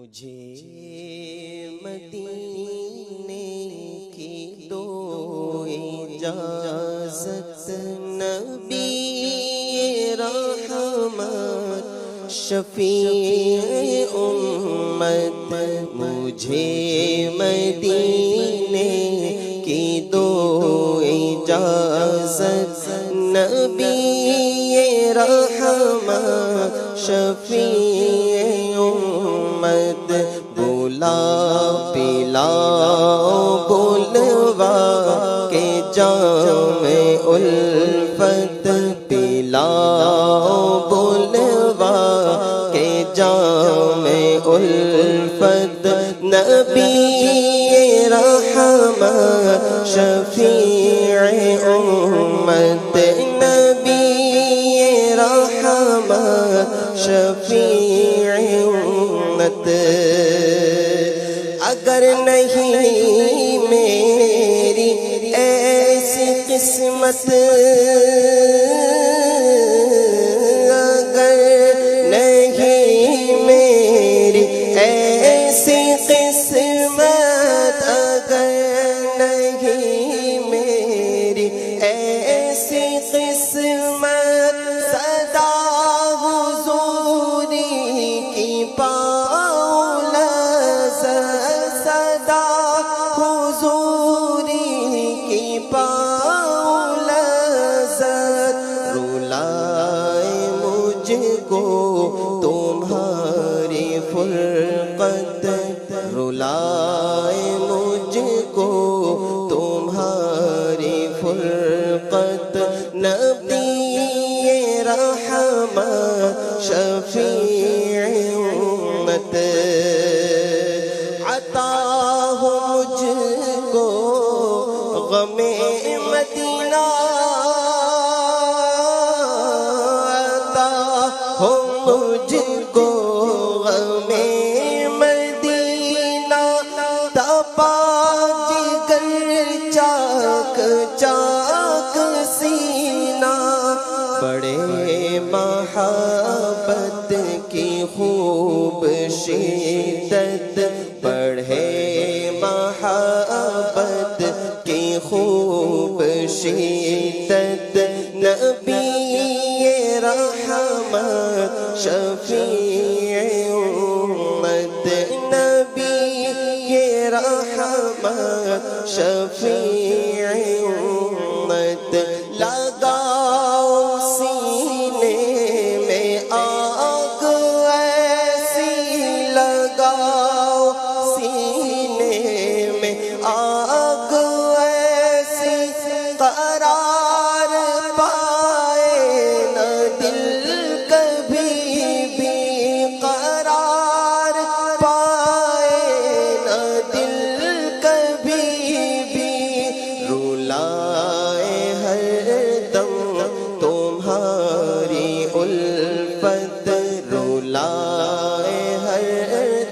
مجھے مدینے کی دو اجازت نبی رحمت شفیع امت، مجھے مدینے کی دو اجازت نبی رحمت شفیع امت، بلا پلا بلوا کے جام الفت، پلا بلوا کے جام الفت، نبی رحمت شفیع امت، نبی رحمت شفیع امت۔ اگر نہیں میری ایسی قسمت، اگر نہیں میری ایسی قسمت، اگر نہیں میری ایسی قسمت، صدا حضوری کی پاؤں لذت، صدا حضوری کی پاؤں لذت، رلائے مجھ کو تمہاری فرقت، رلائے مجھ کو تمہاری فرقت، نبی رحمت شفیع امت۔ عطا ہو مجھ کو غم مدینہ، عطا ہو مجھ کو غم مدینہ، تپا جگر چاک چاک سینہ، بڑے محبت کی خوب شدت، بڑھے محبت کی خوب شدت، نبی رحمت شفیع امت، نبی رحمت شفیع امت۔ لگاؤ سینے میں آگ ایسی، لگاؤ سینے میں آگ ایسی، قرار پائے نہ دل کبھی بھی، قرار پائے نہ دل کبھی بھی، رلائے ہر دم تمہاری الفت، رلائے ہر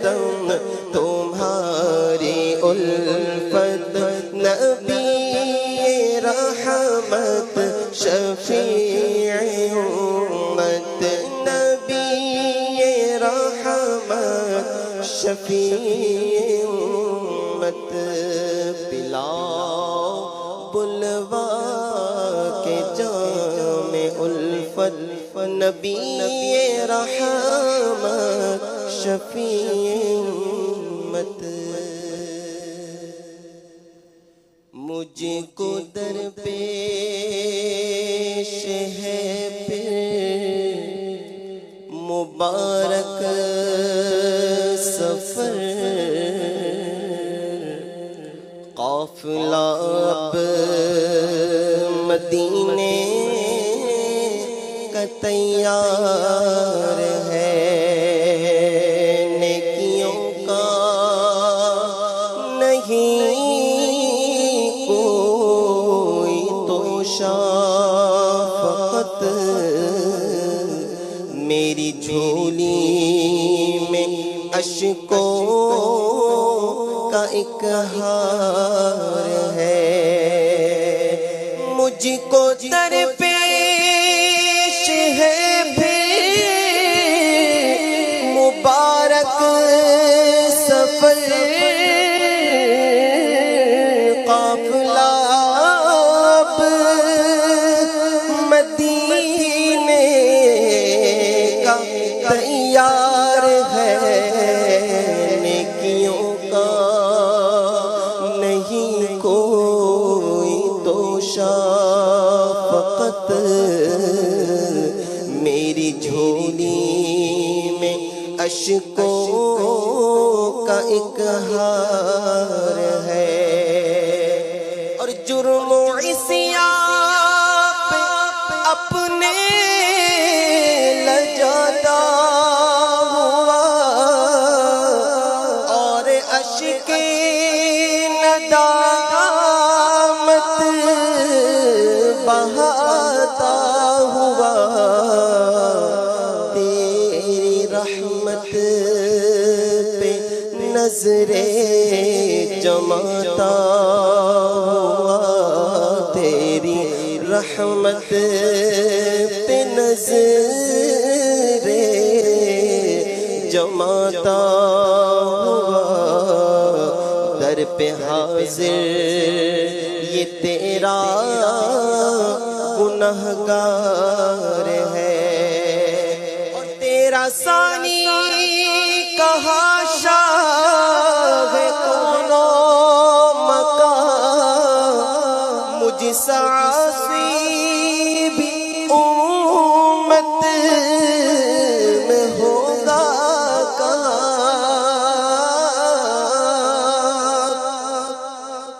دم تمہاری الفت، نبی رحمت شفیع امت، نبی رحمت شفیع امت۔ پلاؤ بلوا کے جام الفت، نبی رحمت شفیع امت۔ مجھ کو درپیش ہے پھر مبارک سفر، قافلہ اب مدینے کا تیار ہے، نیکیوں کا نہیں کوئی توشہ، فقط میری جھولی میں اشکوں کا ایک ہار ہے، مجھ کو درپیش ہے بھی مبارک اشکوں کا اقہار ہے، اور جرم و عصیان پہ اپنے لجاتا ہوا، اور اشک ندامت بہاتا ہوا، تیری رحمت پہ نظریں جماتا ہوا، تیری رحمت پہ نظریں جماتا ہوا، در پہ حاضر یہ تیرا گنہگار ہے، اور تیرا ثانی کہا شاہ کون و مکان، مجھ سا عاصی بھی امت میں ہوگا کہاں،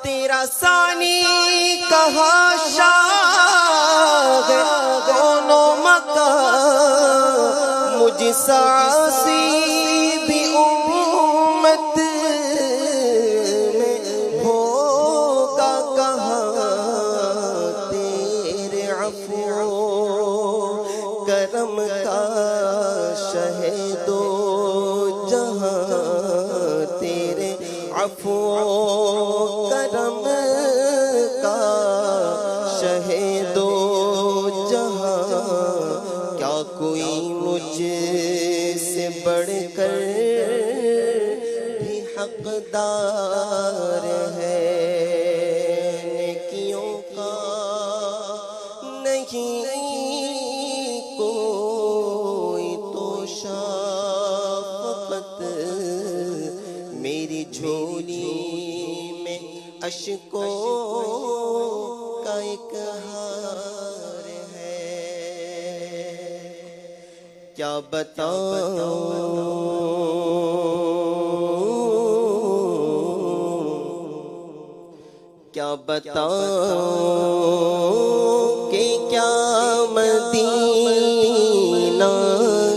تیرا ثانی کہا شاہ کون و مکان، مجھ سا عاصی بھی امت میں ہوگا کہاں، تیرے عفو کرم کا شہد و جہاں، تیرے عفو کرم کا شہد و جہاں، کیا کوئی مجھ سے بڑھ کر بھی حقدار ہے، نیکیوں کا نہیں کوئی توشا، فقط میری جھولی میں اشکوں کا اقہار ہے، کیا بتاؤں کیا بتاؤں کہ کیا مدینہ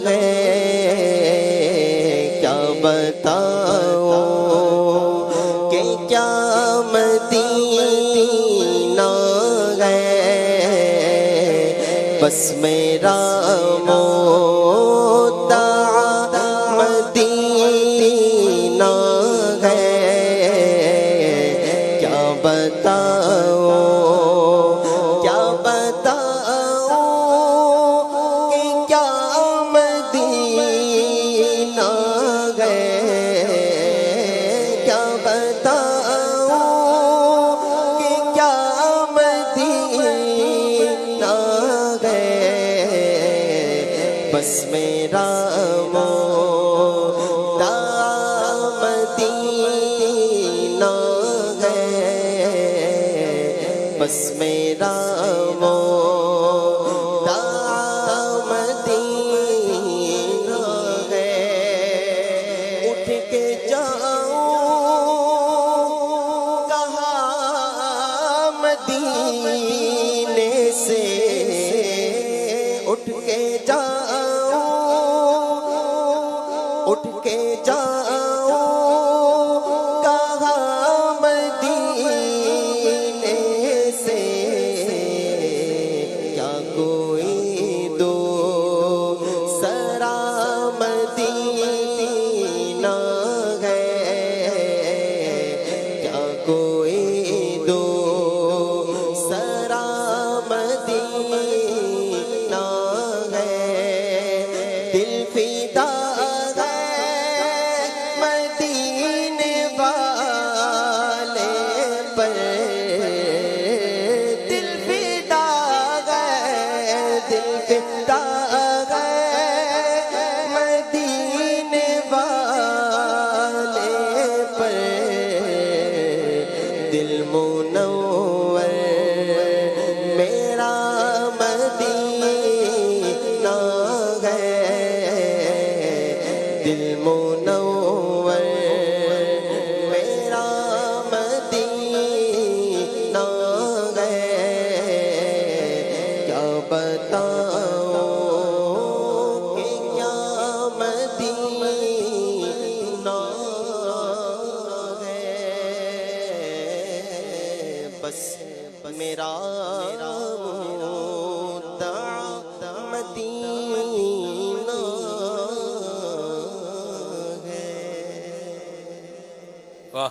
ہے، کیا بتاؤں کہ کیا مدینہ ہے، بس میرا مدعا مدینہ ہے، کیا بتاؤں کیا بتاؤں کہ کیا مدینہ ہے، کیا بتاؤں کہ کیا مدینہ ہے، بس میرا مدعا مدینہ ہے، بس میرا مدعا مدینہ ہے، اٹھ کے جاؤں کہاں مدینے سے، اٹھ کے جاؤں اٹھ کے جاؤں کہاں مدینے سے، کیا کوئی دو سرا مدینہ ہے، کیا کوئی دو سرا مدینہ ہے، دل فدا مدینے والے پر، دل فدا دل فدا مدینے والے پر، دل منور میرا مدینہ ہے، دل بس میرا مدعا مدینہ ہے. واہ